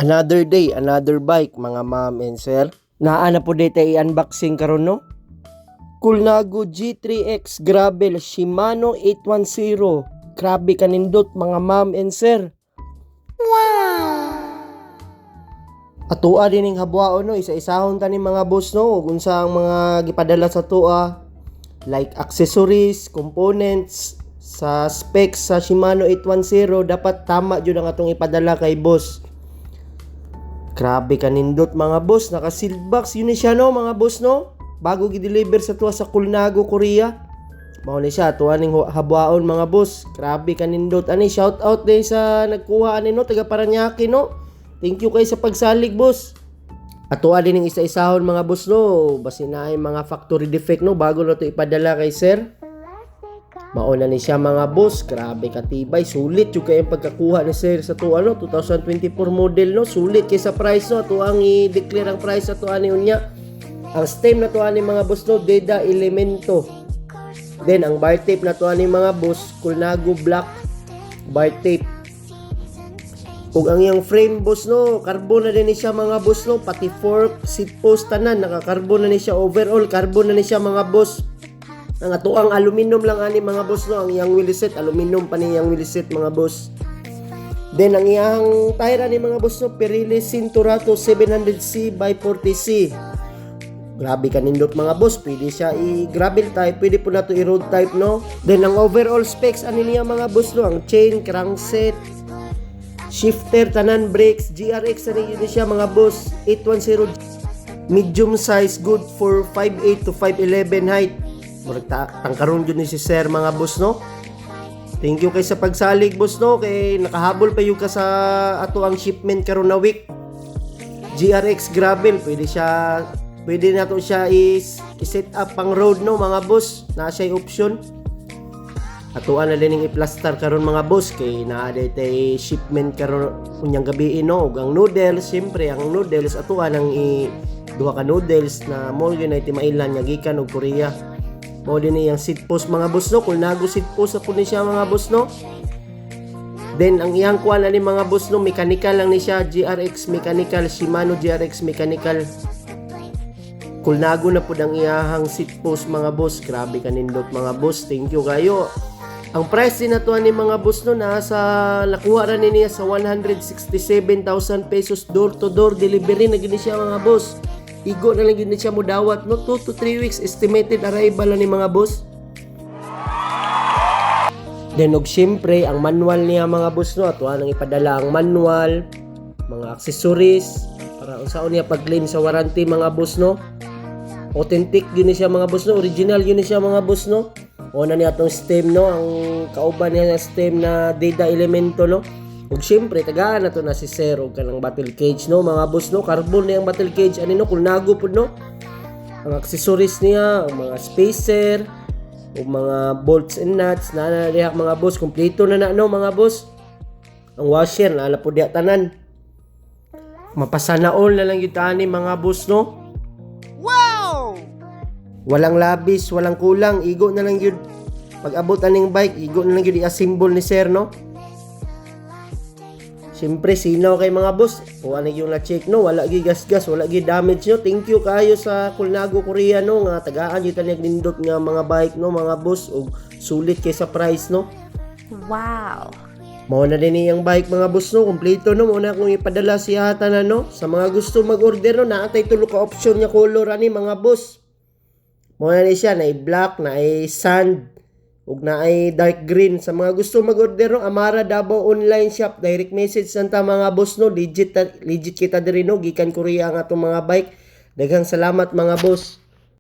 Another day, another bike mga ma'am and sir. Naa na po dito i-unboxing karon no. Colnago G3X Gravel Shimano 810. Grabe kanindot mga ma'am and sir. Wow! Atua din ning habwaon no, isa-isahon ta ni mga boss no, ug unsa ang mga gipadala sa tua like accessories, components sa specs sa Shimano 810 dapat tama jud ang atong ipadala kay boss. Grabe kanindot mga boss, naka sealed box yun siya no mga boss no. Bago gi-deliver sa tuwa sa Colnago, Korea. Mao ni siya tuwa ning habwaon mga boss. Grabe kanindot ani, shout out din sa nagkuha ani no, taga Paranaque no. Thank you kay sa pagsalig boss. Atuwa din ning isa-isahon mga boss no, basin na ay mga factory defect no bago na to ipadala kay sir. Mauna ni siya mga boss, grabe katibay, sulit yung kayong pagkakuha ni sir sa to ano 2024 model no, sulit kay sa price no, to ang i-declare ang price sa to ani unya. Ang stem na to ani mga boss no, Deda Elemento. Then ang bar tape na to ani mga boss, Colnago Black bar tape. Ug ang iyang frame boss no, carbon na din ni siya mga boss no, pati fork, seat post tanan naka-carbon na ni siya, overall carbon na ni siya mga boss. Ang atuang aluminum lang ani mga boss no, ang iyang wheel set aluminum pa ni iyang wheel set mga boss. Then ang iyang tire ni mga boss no, Pirelli Cinturato 700C by 40C. Grabe kanindot mga boss, pwede siya i-gravel type, pwede po na to i-road type no. Then ang overall specs ani niya mga boss no, ang chain, crankset, shifter, tanan, brakes, GRX ani yun siya mga boss, 810 medium size, good for 5'8 to 5'11 height. Tangkaron yun ni si sir mga boss no. Thank you kay sa pagsalig boss no, kay nakahabol pa yung ka sa ato ang shipment karon na week. GRX Gravel, pwede na to siya i-set up pang road no mga boss, na siya option. Atuan na din i-plaster karon mga boss, kay naa tay shipment karon unyang gabi no. Ug ang noodles, siyempre ang noodles atuan ang duha ka noodles na mo gyud na mailan nya gikan og Korea. Mao din iyang seat post mga boss no, Colnago seat post po ni siya mga boss no. Then ang iyang kuan ani mga boss no, mechanical lang ni siya, GRX mechanical, Shimano GRX mechanical. Colnago na pud ang iyahang seat post mga boss, grabe kanindot mga boss, thank you kayo. Ang price din nato ani mga boss no, nasa nakuha ra niya sa 167,000 pesos door to door delivery na gini siya mga boss. Igo na lang yun siya mo dawat no, 2 to 3 weeks estimated arrival na ni mga boss. Then og syempre ang manual niya mga boss no, ato nang ipadala ang manual, mga accessories para unsaon niya pag-claim sa warranty mga boss no. Authentic yun siya mga boss no, original yun siya mga boss no. O na niya atong stem no, ang kauban niya stem na Deda Elemento no. Ug syempre tagaan na to na si sir og kanang battle cage no mga boss no, carbon na yung battle cage ani no, Colnago pud no. Ang accessories niya, ang mga spacer, ug mga bolts and nuts na diha mga boss, kompleto na no mga boss. Ang washer na pud diha tanan. Mapasana all na lang gyud ani mga boss no. Wow! Walang labis, walang kulang, igo na lang gyud. Pag abot aning bike, igo na lang gyud i-assemble ni sir no. Siyempre, sinaw kay mga boss. O ano yung na-check no, wala gi gas-gas, wala gi damage no. Thank you kayo sa Colnago, Korea no, nga tagaan yung tanig nindot nga mga bike no, mga boss. O sulit kay sa price no. Wow! Mao na din iyang bike mga boss no, kompleto no. Muna akong ipadala siya na no. Sa mga gusto mag-order no, naatay tulo ka option nga color ani mga boss. Mao na ni siya, na black, na sand, ug na ay dark green. Sa mga gusto mag-order no, Amara Davao online shop, direct message santa mga boss no, legit kita diri no, gikan Korea ang atong mga bike. Daghang salamat mga boss.